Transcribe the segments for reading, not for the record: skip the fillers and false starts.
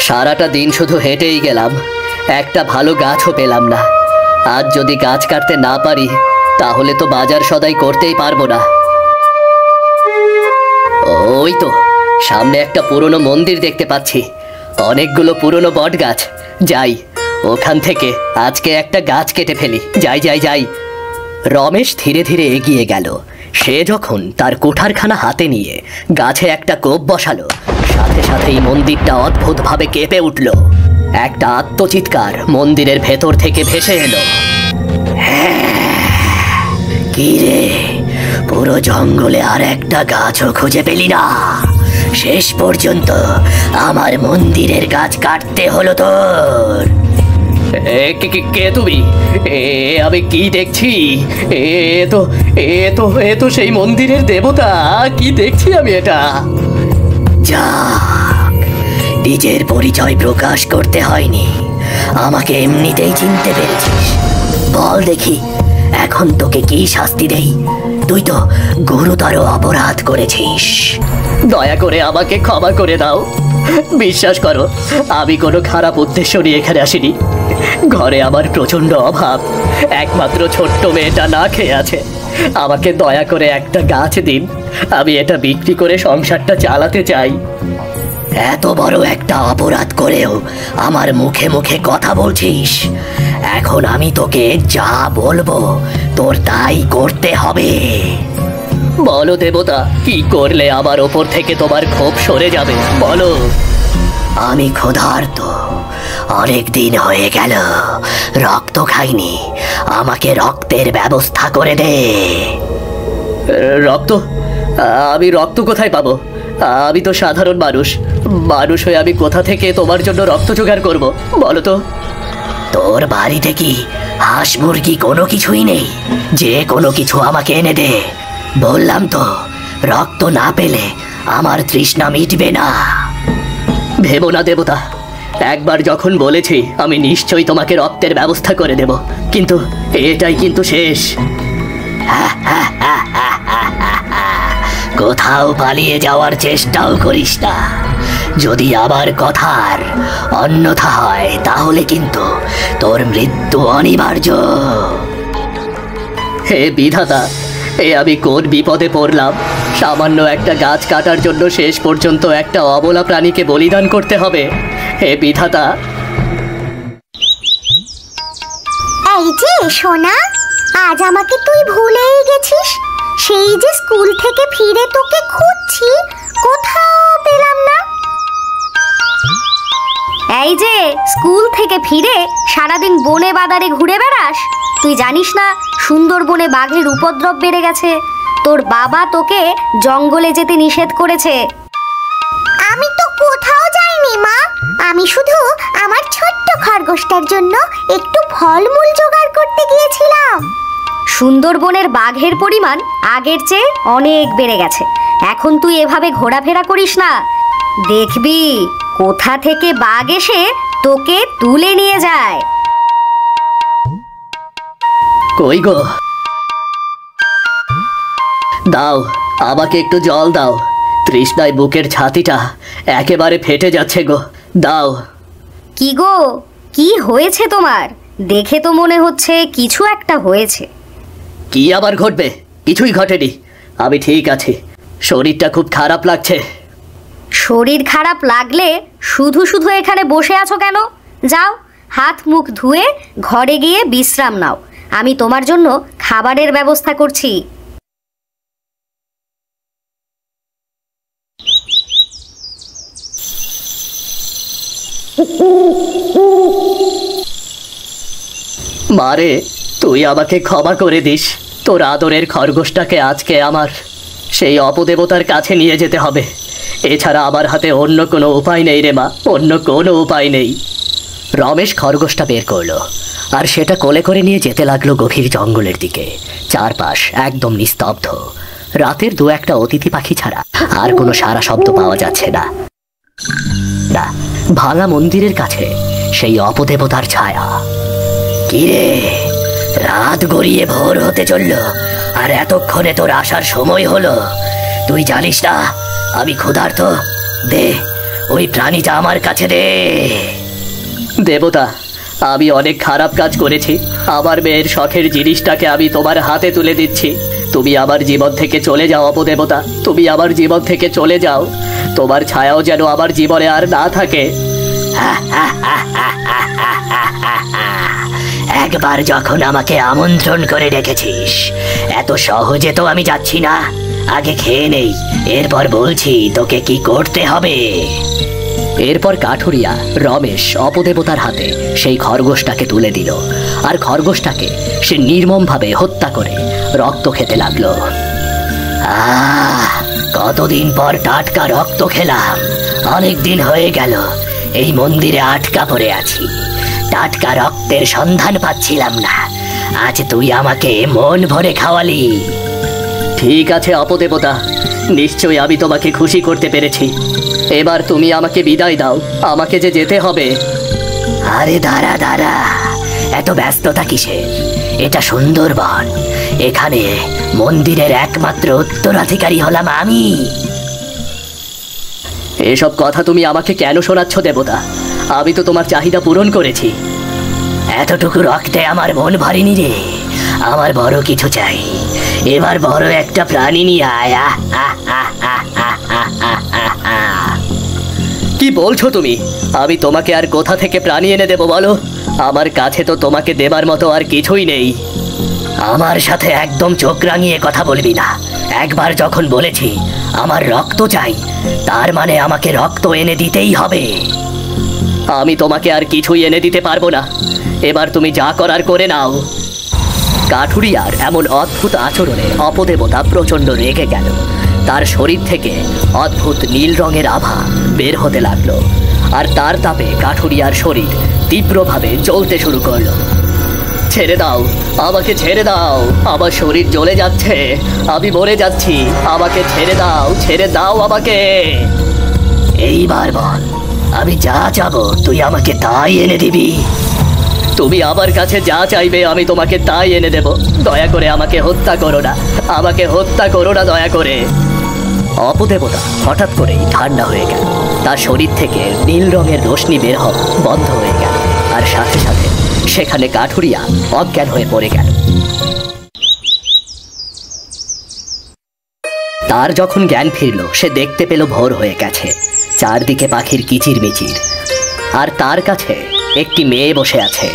সারাটা দিন শুধু হেঁটেই গেলাম, একটা ভালো গাছও পেলাম না। আজ যদি গাছ কাটতে না পারি তাহলে তো বাজার সদাই করতেই পারবো না। ওই তো সামনে একটা পুরনো মন্দির দেখতে পাচ্ছি, অনেকগুলো পুরনো বট গাছ। যাই, ওখান থেকে আজকে একটা গাছ কেটে ফেলি। যাই যাই যাই। রমেশ ধীরে ধীরে এগিয়ে গেল। সে যখন তার কুঠারখানা হাতে নিয়ে গাছে একটা কোপ বসালো, সাথে সাথেই মন্দিরটা অদ্ভুতভাবে কেঁপে উঠল। একটা আত্মচিৎকার মন্দিরের ভেতর থেকে ভেসে এলো। কি রে, পুরো জঙ্গলে আর একটা গাছও খুঁজে পেলি না? শেষ পর্যন্ত আমার মন্দিরের গাছ কাটতে হলো তোর। কে তুমি? আমি কি দেখছি? এ তো সেই মন্দিরের দেবতা। কি দেখছি আমি এটা? যাক, নিজের পরিচয় প্রকাশ করতে হয়নি, আমাকে এমনিতেই চিনতে পেরেছিস। বল দেখি এখন তোকে কি শাস্তি দেই? তুই তো গুরুতর অপরাধ করেছিস। দয়া করে আমাকে ক্ষমা করে দাও। বিশ্বাস করো, আমি কোনো খারাপ উদ্দেশ্য নিয়ে এখানে আসিনি। ঘরে আমার প্রচন্ড অভাব, একমাত্র ছোট্ট মেয়েটা না খেয়ে আছে। আমাকে দয়া করে একটা গাছ দিন, আমি এটা বিক্রি করে সংসারটা চালাতে চাই। এত বড় একটা অপরাধ করেও আমার মুখে মুখে কথা বলছিস? এখন আমি তোকে যা বলবো তোর তাই করতে হবে। বলো দেবতা, কি করলে আমার ওপর থেকে তোমার ক্ষোভ সরে যাবে? বলো। আমি ক্ষুধার্ত, অনেক দিন হয়ে গেল রক্ত খাইনি, আমাকে রক্তের ব্যবস্থা করে দে। রক্ত? আমি রক্ত কোথায় পাবো? আমি তো সাধারণ মানুষ হয়ে আমি কোথা থেকে তোমার জন্য রক্ত জোগাড় করব বলো তো? তোর বাড়িতে কি হাঁস মুরগি কোনো কিছুই নেই? যে কোনো কিছু আমাকে এনে দে। বললাম তো, রক্ত না পেলে আমার তৃষ্ণা মিটবে না। ভেবো না দেবতা, একবার যখন বলেছি আমি নিশ্চয়ই তোমাকে রক্তের ব্যবস্থা করে দেব, কিন্তু এটাই কিন্তু শেষ। কোথাও পালিয়ে যাওয়ার চেষ্টাও করিস না। যদি আমার কথার অন্যথা হয় তাহলে কিন্তু তোর মৃত্যু অনিবার্য। হে বিধাতা, আমি কোন বিপদে পড়লাম? সামান্য একটা গাছ কাটার জন্য শেষ পর্যন্ত একটা অবলা প্রাণীকে বলিদান করতে হবে। হে বিধাতা। এই যে সোনা, আজ আমাকে তুই ভুলেই গেছিস। সেই যে স্কুল থেকে ফিরে তোকে খুঁজছি, কোথাও পেলাম না। এই যে স্কুল থেকে ফিরে সারাদিন বনে বাদারে ঘুরে বেড়াস, তুই জানিস না সুন্দরবনে বাঘের উপদ্রব বেড়ে গেছে? তোর বাবা তোকে জঙ্গলে যেতে নিষেধ করেছে। আমি তো কোথাও যাইনি মা, আমি শুধু আমার ছোট্ট খরগোশটার জন্য একটু ফলমূল জোগাড় করতে গিয়েছিলাম। সুন্দরবনের বাঘের পরিমাণ আগের চেয়ে অনেক বেড়ে গেছে, এখন তুই এভাবে ঘোরাফেরা করিস না। দেখবি কোথা থেকে বাঘ এসে তোকে তুলে নিয়ে যায়। কই গো, দাও আমাকে একটু জল দাও, তৃষ্ণায় বুকের ছাতিটা একেবারে ফেটে যাচ্ছে গো, দাও। কি গো, কি হয়েছে তোমার? দেখে তো মনে হচ্ছে কিছু একটা হয়েছে। কি আবার ঘটবে? কিছুই ঘটেনি, আমি ঠিক আছি। শরীরটা খুব খারাপ লাগছে। শরীর খারাপ লাগলে শুধু শুধু এখানে বসে আছো কেন? যাও, হাত মুখ ধুয়ে ঘরে গিয়ে বিশ্রাম নাও, আমি তোমার জন্য খাবারের ব্যবস্থা করছি। মারে, তুই আমাকে ক্ষমা করে দিস। তোর আদরের খরগোশটাকে আজকে আমার সেই অপদেবতার কাছে নিয়ে যেতে হবে। এছাড়া আমার হাতে অন্য কোনো উপায় নেই রে মা, অন্য কোনো উপায় নেই। রমেশ খরগোশটা বের করলো আর সেটা কোলে করে নিয়ে যেতে লাগলো গভীর জঙ্গলের দিকে। চারপাশ একদম নিস্তব্ধ, রাতের দু একটা অতিথি পাখি ছাড়া আর কোনো সারা শব্দ পাওয়া যাচ্ছে না। না, ভাঙা মন্দিরের কাছে সেই অপদেবতার ছায়া। কিরে, রাত গড়িয়ে ভোর হতে চলল আর এতক্ষণে তোর আসার সময় হলো? তুই জানিস না আমি ক্ষুধার্ত? দে, ওই প্রাণীটা আমার কাছে দে। দেবতা, আমি অনেক খারাপ কাজ করেছি। আমার মেয়ের শখের জিনিসটাকে আমি তোমার হাতে তুলে দিচ্ছি। তুমি আমার জীবন থেকে চলে যাও অপদেবতা, তুমি আমার জীবন থেকে চলে যাও। তোমার ছায়াও যেন আমার জীবনে আর না থাকে। একবার যখন আমাকে আমন্ত্রণ করে ডেকেছিস, এত সহজে তো আমি যাচ্ছি না। আগে খেয়ে নেই, এরপর বলছি তোকে কি করতে হবে। এরপর কাঠুরিয়া রমেশ অপদেবতার হাতে সেই খরগোশটাকে তুলে দিল, আর খরগোশটাকে সে নির্মমভাবে হত্যা করে রক্ত খেতে লাগলো। কতদিন পর টাটকা রক্ত খেলাম। অনেক দিন হয়ে গেল এই মন্দিরে আটকা পড়ে আছি, টাটকা রক্তের সন্ধান পাচ্ছিলাম না। আজ তুই আমাকে মন ভরে খাওয়ালি। ঠিক আছে অপদেবতা, নিশ্চয়ই আমি তোমাকে খুশি করতে পেরেছি। এবার তুমি আমাকে বিদায় দাও, আমাকে যে যেতে হবে। আরে দাঁড়া দাঁড়া, এত ব্যস্ততা কিসের? এটা সুন্দরবন, এখানে মন্দিরের একমাত্র উত্তরাধিকারী হলাম আমি। এসব কথা তুমি আমাকে কেন শোনাচ্ছ দেবতা? আমি তো তোমার চাহিদা পূরণ করেছি। এতটুকু রক্তে আমার মন ভরেনি রে, আমার বড় কিছু চাই। এবার বড় একটা প্রাণী নিয়ে আয়। কি বলছো তুমি? আমি তোমাকে আর কোথা থেকে প্রাণী এনে দেবো বলো? আমার কাছে তো তোমাকে দেবার মতো আর কিছুই নেই। আমার সাথে একদম চোখ রাঙিয়ে কথা বলবি না। একবার যখন বলেছি আমার রক্ত চাই, তার মানে আমাকে রক্ত এনে দিতেই হবে। আমি তোমাকে আর কিছুই এনে দিতে পারবো না। এবার তুমি যা করার করে নাও। কাঠুরিয়ার এমন অদ্ভুত আচরণে অপদেবতা প্রচণ্ড রেগে গেল। তার শরীর থেকে অদ্ভুত নীল রঙের আভা বের হতে লাগলো, আর তার তাপে কাঠুরিয়ার শরীর তীব্রভাবে জ্বলতে শুরু করলো। ছেড়ে দাও, আমাকে ছেড়ে দাও, আমার শরীর জ্বলে যাচ্ছে, আমি মরে যাচ্ছি, আমাকে ছেড়ে দাও, ছেড়ে দাও আমাকে। এইবার বল, আমি যা চাবো তুই আমাকে তাই এনে দিবি? তুমি আমার কাছে যা চাইবে আমি তোমাকে তাই এনে দেব। দয়া করে আমাকে হত্যা করো না, আমাকে হত্যা করো না দয়া করে। অপদেবতা হঠাৎ করেই ঠান্ডা হয়ে গেল। তার শরীর থেকে নীল রঙের রশ্মি বের হওয়া বন্ধ হয়ে গেল, আর সাথে সাথে সেখানে কাঠুরিয়া অজ্ঞান হয়ে পড়ে গেল। তার যখন জ্ঞান ফিরল, সে দেখতে পেল ভোর হয়ে গেছে, চারদিকে পাখির কিচিরমিচির, আর তার কাছে একটি মেয়ে বসে আছে।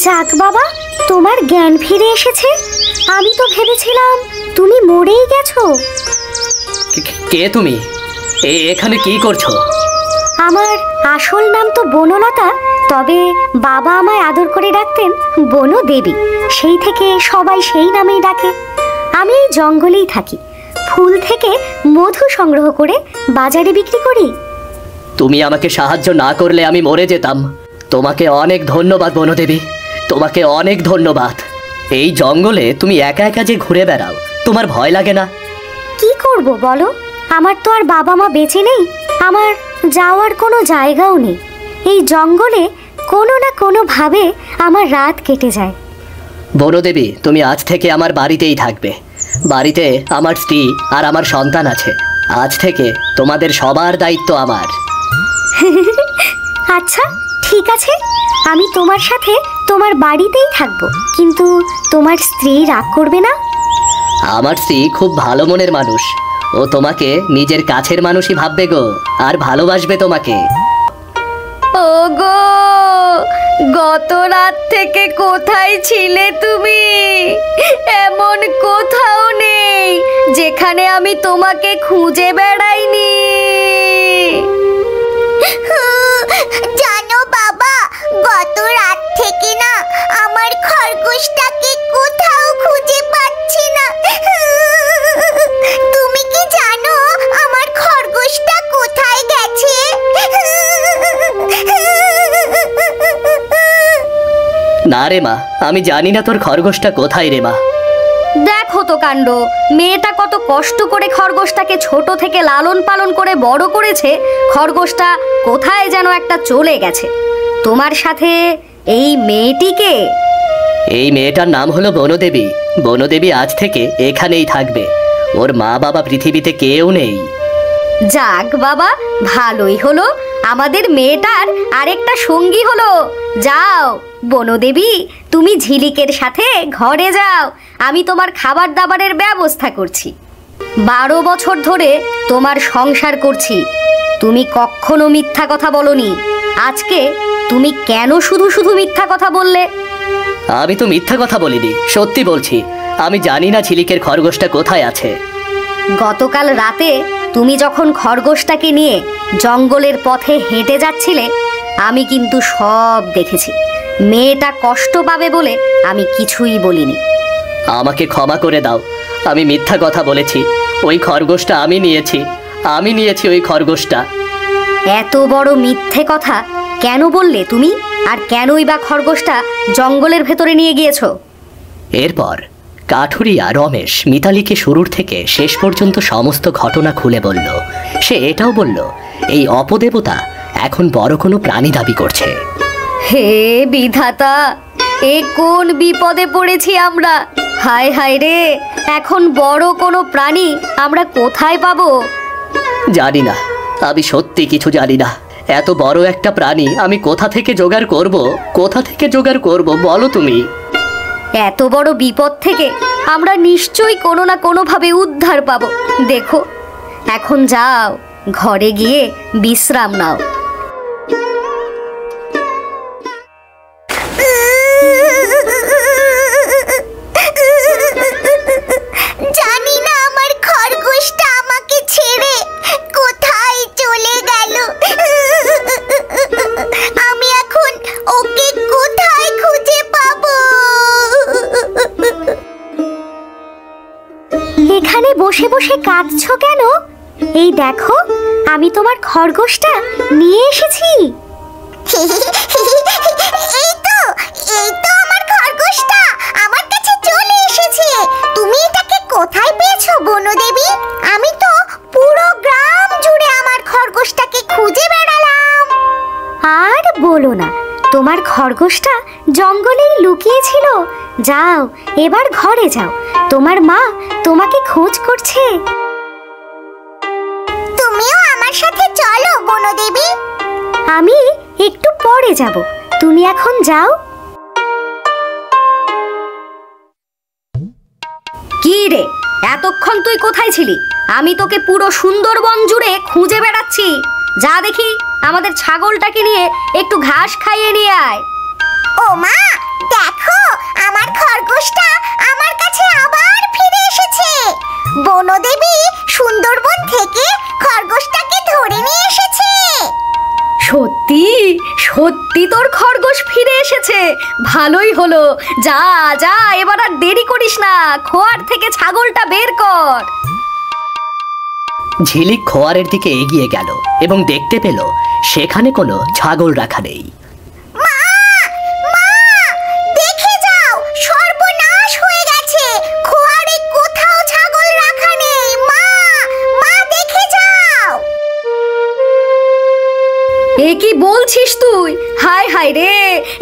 যাক বাবা, তোমার জ্ঞান ফিরে এসেছে। আমি তো ভেবেছিলাম তুমি মরেই গেছো। কে তুমি? এখানে কি করছো? আমার আসল নাম তো বনলতা, তবে বাবা আমায় আদর করে ডাকতেন বনু দেবী। সেই থেকে সবাই সেই নামেই ডাকে। আমি এই জঙ্গলেই থাকি, ফুল থেকে মধু সংগ্রহ করে বাজারে বিক্রি করি। তুমি আমাকে সাহায্য না করলে আমি মরে যেতাম। তোমাকে অনেক ধন্যবাদ বনদেবী, তোমাকে অনেক ধন্যবাদ। এই জঙ্গলে তুমি একা একা যে ঘুরে বেড়াও, তোমার ভয় লাগে না? কি করব বলো, আমার তো আর বাবা মা বেঁচে নেই, আমার যাওয়ার কোনো জায়গাও নেই। এই জঙ্গলে কোনো না কোনো ভাবে আমার রাত কেটে যায়। বনদেবী, তুমি আজ থেকে আমার বাড়িতেই থাকবে। বাড়িতে আমার স্ত্রী আর আমার সন্তান আছে। আজ থেকে তোমাদের সবার দায়িত্ব আমার। আচ্ছা ঠিক আছে, আমি তোমার সাথে তোমার বাড়িতেই থাকবো, কিন্তু তোমার স্ত্রী রাগ করবে না? আমার স্ত্রী খুব ভালো মনের মানুষ, ও তোমাকে নিজের কাছের মানুষই ভাববে গো, আর ভালোবাসবে তোমাকে। ওগো, গত রাত থেকে কোথায় ছিলে তুমি? এমন কোথাও নেই যেখানে আমি তোমাকে খুঁজে বেড়াইনি। জানো বাবা, গত রাত থেকে না আমার খরগোশটাকে কোথাও খুঁজে পাচ্ছি না। তুমি কি জানো আমার খরগোশটা কোথায় গেছে? না রে মা, আমি জানি না তোর খরগোশটা কোথায় রে মা। দেখো তো কাণ্ড, মেয়েটা কত কষ্ট করে খরগোশটাকে ছোট থেকে লালন পালন করে বড় করেছে, খরগোশটা কোথায় যেন একটা চলে গেছে। তোমার সাথে এই মেয়েটিকে? এই মেয়েটার নাম হলো বনদেবী। বনদেবী আজ থেকে এখানেই থাকবে। ওর মা বাবা পৃথিবীতে কেউ নেই। যাক বাবা, ভালোই হলো, আমাদের মেয়েটার আরেকটা সঙ্গী হলো। যাও বনদেবী, তুমি ঝিলিকের সাথে ঘরে যাও, আমি তোমার খাবার দাবারের ব্যবস্থা করছি। 12 বছর ধরে তোমার সংসার করছি, তুমি কখনো মিথ্যা কথা বলনি। আজকে তুমি কেন শুধু শুধু মিথ্যা কথা বললে? আমি তো মিথ্যা কথা বলিনি, সত্যি বলছি। আমি জানি না ঝিলিকের খরগোশটা কোথায় আছে। গতকাল রাতে তুমি যখন খরগোশটাকে নিয়ে জঙ্গলের পথে হেঁটে যাচ্ছিলে, আমি কিন্তু সব দেখেছি। মেয়েটা কষ্ট পাবে বলে আমি কিছুই বলিনি। আমাকে ক্ষমা করে দাও, আমি মিথ্যা কথা বলেছি। ওই খরগোশটা আমি নিয়েছি ওই খরগোশটা। এত বড় মিথ্যে কথা কেন বললে তুমি? আর কেনই বা খরগোশটা জঙ্গলের ভেতরে নিয়ে গিয়েছো? এরপর কাঠুরিয়া রমেশ মিতালিকে শুরুর থেকে শেষ পর্যন্ত সমস্ত ঘটনা খুলে বলল। সে এটাও বলল, এই অপদেবতা এখন বড় কোনো প্রাণী দাবি করছে। হে বিধাতা, এ কোন বিপদে পড়েছি আমরা! হায় হায় রে, এখন বড় কোনো প্রাণী আমরা কোথায় পাবো? জানি না, আমি সত্যি কিছু জানি না। এত বড় একটা প্রাণী আমি কোথা থেকে জোগাড় করব বলো তুমি। এত বড় বিপদ থেকে আমরা নিশ্চয়ই কোনো না কোনোভাবে উদ্ধার পাবো। দেখো, এখন যাও, ঘরে গিয়ে বিশ্রাম নাও। জানি না আমার খরগোশটা আমাকে ছেড়ে কোথায় চলে গেল। আমি এখন ওকে কোথায় খুঁজে পাবো? এখানে বসে বসে কাঁদছো কেন? এই দেখো, আমি তোমার খরগোশটা নিয়ে এসেছি। এই তো আমার খরগোশটা আমার কাছে চলে এসেছে। তুমি এটাকে কোথায় পেয়েছো বনদেবী? আমি তো পুরো গ্রাম জুড়ে আমার খরগোশটাকে খুঁজে বেড়ালাম। আর বলো না, তোমার খরগোশটা জঙ্গলেই লুকিয়েছিল। যাও, এবার ঘরে যাও, তোমার মা তোমাকে খোঁজ করছে। তুমিও আমার সাথে চলো বনদেবী। আমি একটু পরে যাব, তুমি এখন যাও। কি রে, এতক্ষণ তুই কোথায় ছিলি? আমি তোকে পুরো সুন্দরবন জুড়ে খুঁজে বেড়াচ্ছি। যা দেখি, আমাদের ছাগলটাকে নিয়ে একটু ঘাস খাইয়ে নিয়ে আয়। ও মা, দেখো, আমার খরগোশটা আমার কাছে আবার ফিরে এসেছে। বনদেবী সুন্দরবন থেকে খরগোশটাকে ধরে নিয়ে এসেছে। সত্যি সত্যি তোর খরগোশ ফিরে এসেছে, ভালোই হলো। যা যা, এবার আর দেরি করিস না, খোয়ার থেকে ছাগলটা বের কর। ঝিলিক খোয়ারের দিকে এগিয়ে গেল এবং দেখতে পেল সেখানে কোনো ছাগল রাখা নেই। দেখে যাও, সর্বনাশ হয়ে গেছে। খোয়ারে কোথাও ছাগল রাখা নেই। মা, দেখে যাও। এ কি বলছিস তুই? হায় হায় রে,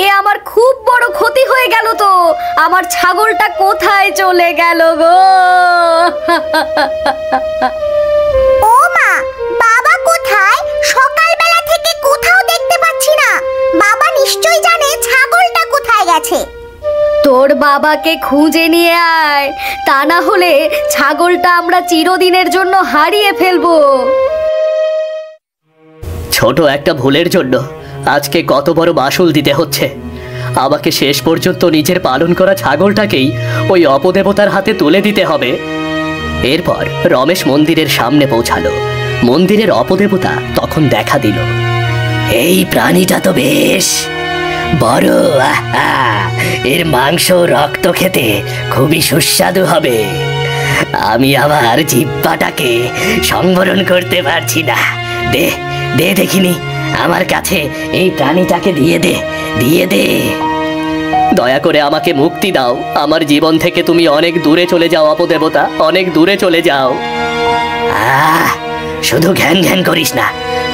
এ আমার খুব বড় ক্ষতি হয়ে গেল তো। আমার ছাগলটা কোথায় চলে গেল গো? ও মা, বাবা কোথায়? সকালবেলা থেকে কোথাও দেখতে পাচ্ছি না। বাবা নিশ্চয়ই জানে ছাগলটা কোথায় গেছে। তোর বাবাকে খুঁজে নিয়ে আয়, তা না হলে ছাগলটা আমরা চিরদিনের জন্য হারিয়ে ফেলবো। ছোট একটা ভুলের জন্য আজকে কত বড় মাসুল দিতে হচ্ছে। আমাকে শেষ পর্যন্ত নিজের পালন করা ছাগলটাকেই ওই অপদেবতার হাতে তুলে দিতে হবে। এরপর রমেশ মন্দিরের সামনে পৌঁছালো। মন্দিরের অপদেবতা তখন দেখা দিল। এই প্রাণীটা তো বেশ বড়, আহা! এর মাংস রক্ত খেতে খুবই সুস্বাদু হবে। আমি আমার জিহ্বাটাকে সংবরণ করতে পারছি না। দে দে দেখিনি, আমার কাছে এই প্রাণীটাকে দিয়ে দে। দয়া করে আমাকে মুক্তি দাও। আমার জীবন থেকে তুমি অনেক দূরে চলে যাও অপদেবতা, অনেক দূরে চলে যাও। শুধু ঘ্যান করিস না,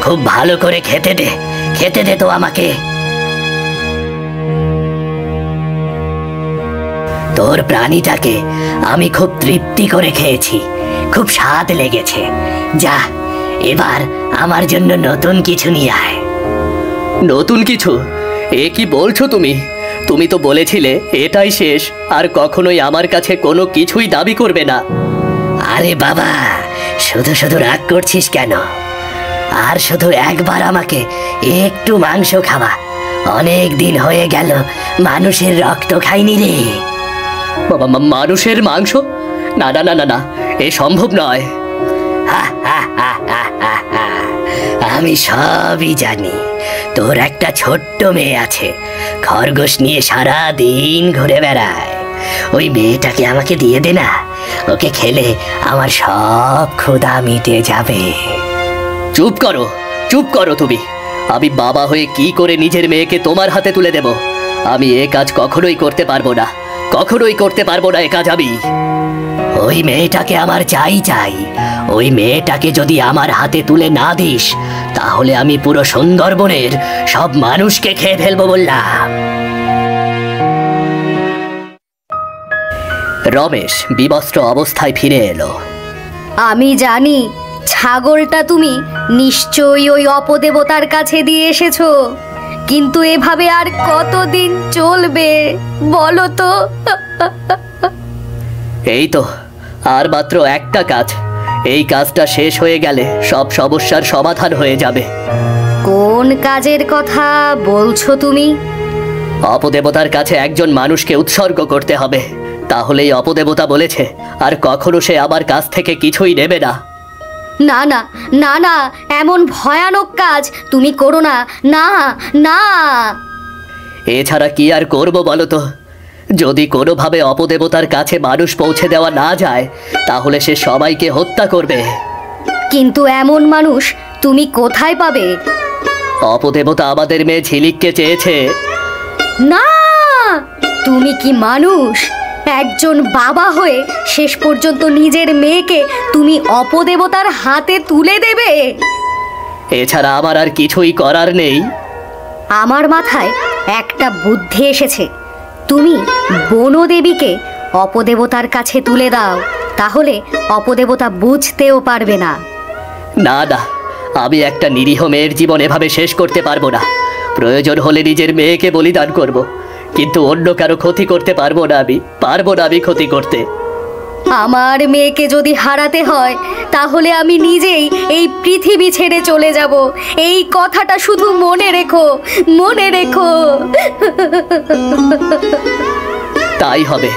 খুব ভালো করে খেতে দে তো আমাকে। তোর প্রাণীটাকে আমি খুব তৃপ্তি করে খেয়েছি, খুব স্বাদ লেগেছে। যা, এবার আমার জন্য নতুন কিছু নিয়ে আয়। নতুন কিছু? এ কি বলছো তুমি? তুমি তো বলেছিলে এটাই শেষ, আর কখনোই আমার কাছে কোনো কিছুই দাবি করবে না। আরে বাবা, শুধু শুধু রাগ করছিস কেন? আর শুধু একবার আমাকে একটু মাংস খাওয়া। অনেক দিন হয়ে গেল মানুষের রক্ত খাইনি রে। বাবা, মানুষের মাংস? না না না না না, এ সম্ভব নয়। আমি সবই জানি। তোর একটা ছোট্ট মেয়ে আছে, খরগোশ নিয়ে সারা দিন ঘুরে বেড়ায়। ওই মেয়েটাকে আমাকে দিয়ে দে না, ওকে খেলে আমার সব ক্ষুধা মিটে যাবে। চুপ করো, চুপ করো তুমি। আমি বাবা হয়ে কি করে নিজের মেয়েকে তোমার হাতে তুলে দেব? আমি এ কাজ কখনোই করতে পারবো না, কখনোই করতে পারবো না এ কাজ আমি। ওই মেয়েটাকে আমার চাই চাই। ওই মেয়েটাকে যদি আমার হাতে তুলে না দিস, তাহলে আমি পুরো সুন্দরবনের সব মানুষকে খেয়ে ফেলবো বললাম। রমেশ বিবস্ত্র অবস্থায় ফিরে এলো। আমি জানি ছাগলটা তুমি নিশ্চয়ই ওই অপদেবতার কাছে দিয়ে এসেছো, কিন্তু এভাবে আর কতদিন চলবে বলো তো? এই তো আর মাত্র একটা কাজ। এই কাজটা শেষ হয়ে গেলে সব সমস্যার সমাধান হয়ে যাবে। কোন কাজের কথা বলছো তুমি? অপদেবতার কাছে একজন মানুষকে উৎসর্গ করতে হবে, তাহলেই অপদেবতা বলেছে আর কখনো সে আমার কাছ থেকে কিছুই নেবে না। না না না না, এমন ভয়ানক কাজ তুমি করো না। না না। এছাড়া কি আর করব বলো তো? যদি কোনোভাবে অপদেবতার কাছে মানুষ পৌঁছে দেওয়া না যায়, তাহলে সে সবাইকে হত্যা করবে। কিন্তু এমন মানুষ তুমি কোথায় পাবে? অপদেবতা আমাদের মেয়ে ঝিলিককে চেয়েছে। না, তুমি কি মানুষ? একজন বাবা হয়ে শেষ পর্যন্ত নিজের মেয়েকে তুমি অপদেবতার হাতে তুলে দেবে? এছাড়া আমার আর কিছুই করার নেই। আমার মাথায় একটা বুদ্ধি এসেছে। তুমি বনদেবীকে অপদেবতার কাছে তুলে দাও, তাহলে অপদেবতা বুঝতেও পারবে না। না না, আমি একটা নিরীহ মেয়ের জীবন এভাবে শেষ করতে পারবো না। প্রয়োজন হলে নিজের মেয়েকে বলিদান করব, কিন্তু অন্য কারো ক্ষতি করতে পারবো না। আমি পারবো না আমি ক্ষতি করতে। আমার মেয়েকে যদি হারাতে হয়, তাহলে আমি নিজেই এই পৃথিবী ছেড়ে চলে যাব। এই কথাটা শুধু মনে রেখো, মনে রেখো। তাই হবে।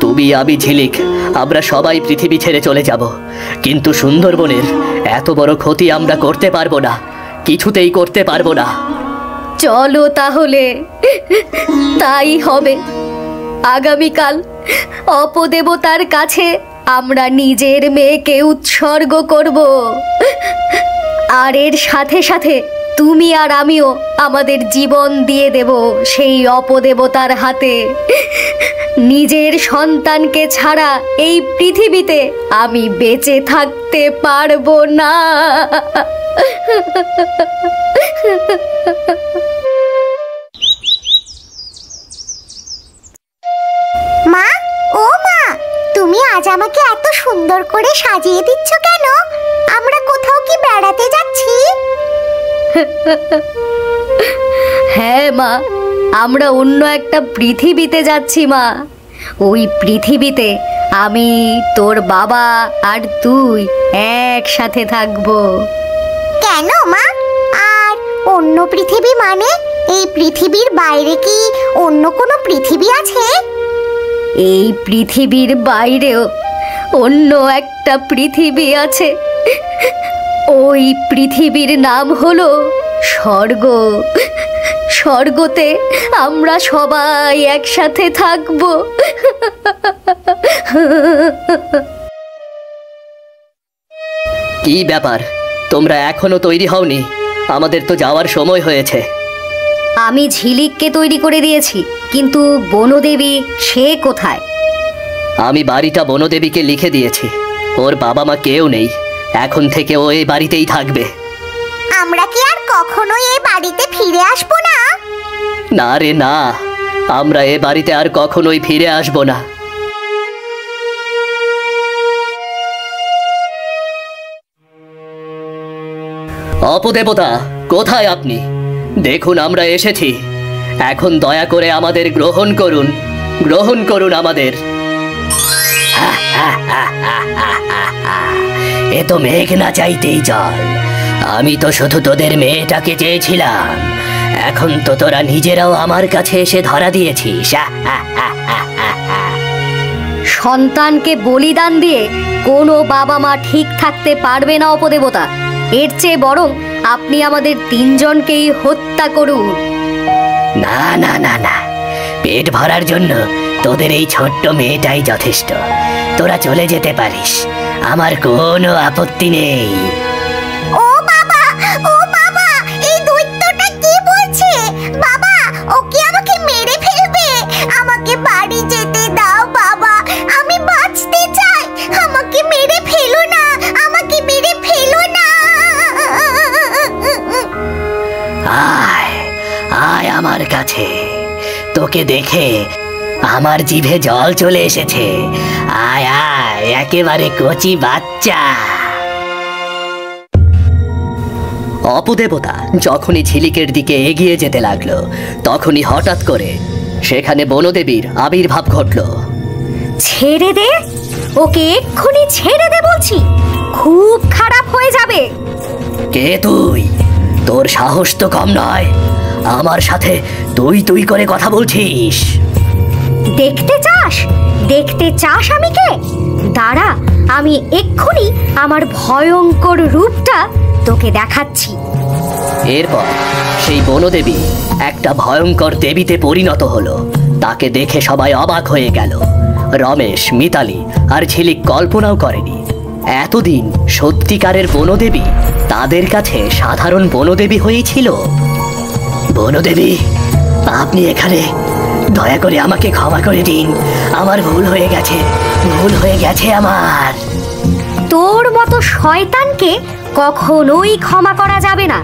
তুমি, আমি, ঝিলিক, আমরা সবাই পৃথিবী ছেড়ে চলে যাব, কিন্তু সুন্দরবনের এত বড় ক্ষতি আমরা করতে পারবো না, কিছুতেই করতে পারবো না। চলো তাহলে, তাই হবে। আগামীকাল অপদেবতার কাছে আমরা নিজের মেয়েকে উৎসর্গ করব, আর এর সাথে সাথে তুমি আর আমিও আমাদের জীবন দিয়ে দেব সেই অপদেবতার হাতে। নিজের সন্তানকে ছাড়া এই পৃথিবীতে আমি বেঁচে থাকতে পারবো না। মা, ও মা, তুমি আজ আমাকে এত সুন্দর করে সাজিয়ে দিচ্ছ কেন? আমরা কোথাও কি বেড়াতে যাচ্ছি? হ্যাঁ মা, আমরা অন্য একটা পৃথিবীতে যাচ্ছি মা। ওই পৃথিবীতে আমি, তোর বাবা আর তুই একসাথে থাকবো। কেন মা? আর অন্য পৃথিবী মানে এই পৃথিবীর বাইরে কি অন্য কোনো পৃথিবী আছে? এই পৃথিবীর বাইরেও অন্য একটা পৃথিবী আছে। ওই পৃথিবীর নাম হলো স্বর্গ। স্বর্গতে আমরা সবাই একসাথে থাকবো। কি ব্যাপার, তোমরা এখনো তৈরি হওনি? আমাদের তো যাওয়ার সময় হয়েছে। আমি ঝিলিককে তৈরি করে দিয়েছি, কিন্তু বনদেবী সে কোথায়? আমি বাড়িটা বনদেবীকে লিখে দিয়েছি। ওর বাবা মা কেউ নেই, এখন থেকে ও এই বাড়িতেই থাকবে। আমরা কি আর কখনোই এই বাড়িতে ফিরে আসবো না? না রে না, আমরা এ বাড়িতে আর কখনোই ফিরে আসবো না। অপদেবতা, কোথায় আপনি? দেখুন আমরা এসেছি। এখন দয়া করে আমাদের গ্রহণ করুন, গ্রহণ করুন আমাদের। এ তো মেঘ না চাইতেই জল। আমি তো শুধু তোদের মেয়েটাকে চেয়েছিলাম, এখন তো তোরা নিজেরাও আমার কাছে এসে ধরা দিয়েছিস। সন্তানকে বলিদান দিয়ে কোনো বাবা মা ঠিক থাকতে পারবে না অপদেবতা। এর চেয়ে বরং আপনি আমাদের তিনজনকেই হত্যা করুন। না না না না, পেট ভরার জন্য তোদের এই ছোট্ট মেয়েটাই যথেষ্ট। তোরা চলে যেতে পারিস, আমার কোনো আপত্তি নেই। ও বাবা, ও বাবা, এই দৈত্যটা কি বলছে? বাবা, ও কি আমাকে মেরে ফেলবে? আমাকে বাড়ি যেতে দাও বাবা, আমি বাঁচতে চাই। আমাকে মেরে ফেলো না, আমাকে মেরে ফেলো না। আয় আয় আমার কাছে, তোকে দেখে আমার জিভে জল চলে এসেছে। আয় আয়, একেবারে কচি বাচ্চা। অপদেবতা যখনই ঝিলিকের দিকে এগিয়ে যেতে লাগলো, তখনই হঠাৎ করে সেখানে বনদেবীর আবির্ভাব ঘটলো। ছেড়ে দে ওকে, এক্ষুনি ছেড়ে দে বলছি, খুব খারাপ হয়ে যাবে। কে তুই? তোর সাহস তো কম নয়, আমার সাথে তুই তুই করে কথা বলছিস। দেখতে চাস? দেখতে চাস আমি কে? দাঁড়া, আমি এক্ষুনি আমার ভয়ঙ্কর রূপটা তোকে দেখাচ্ছি। এরপর সেই বনদেবী একটা ভয়ঙ্কর দেবীতে পরিণত হলো। তাকে দেখে সবাই অবাক হয়ে গেল। রমেশ, মিতালি আর ঝিলিক কল্পনাও করেনি এতদিন সত্যিকারের বনদেবী তাদের কাছে সাধারণ বনদেবী হয়েই ছিল। বনদেবী, আপনি এখানে? দয়া করে আমাকে ক্ষমা করে দিন, আমার ভুল হয়ে গেছে, ভুল হয়ে গেছে আমার। তোর মতো শয়তানকে কখনোই ক্ষমা করা যাবে না।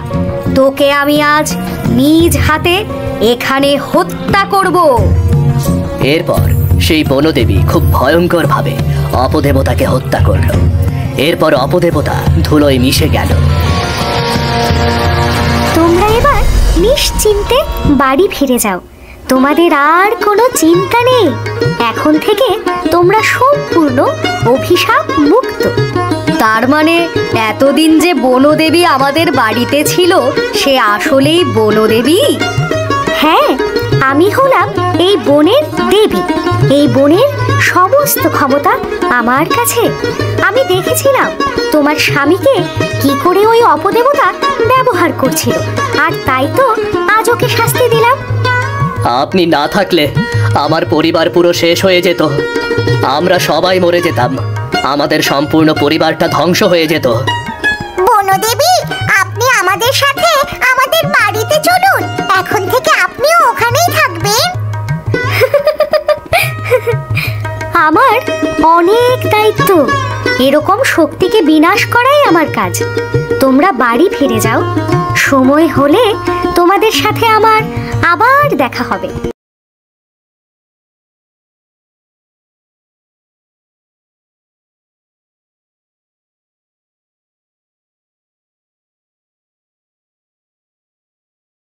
তোকে আমি আজ নিজ হাতে এখানে হত্যা করব। এরপর সেই বনদেবী খুব ভয়ঙ্কর ভাবে অপদেবতাকে হত্যা করলো। এরপর অপদেবতা ধুলোয় মিশে গেল। তোমরা এবার নিশ্চিন্তে বাড়ি ফিরে যাও, তোমাদের আর কোনো চিন্তা নেই। এখন থেকে তোমরা সম্পূর্ণ অভিশাপ মুক্ত। তার মানে এতদিন যে বনদেবী আমাদের বাড়িতে ছিল, সে আসলেই বনদেবী? হ্যাঁ, আমি হলাম এই বনের দেবী। এই বনের সমস্ত ক্ষমতা আমার কাছে। আমি দেখেছিলাম তোমার স্বামীকে কি করে ওই অপদেবতা ব্যবহার করছিল, আর তাই তো আজ ওকে শাস্তি দিলাম। আপনি না থাকলে আমার পরিবার পুরো শেষ হয়ে যেত। আমরা সবাই মরে যেতাম, আমাদের সম্পূর্ণ পরিবারটা ধ্বংস হয়ে যেত। বনদেবী, আপনি আমাদের সাথে আমাদের বাড়িতে চলুন। এখন থেকে আপনিও ওখানেই থাকবেন। আমার অনেক দায়িত্ব, এরকম শক্তিকে বিনাশ করাই আমার কাজ। তোমরা বাড়ি ফিরে যাও, সময় হলে তোমাদের সাথে আমার আবার দেখা হবে।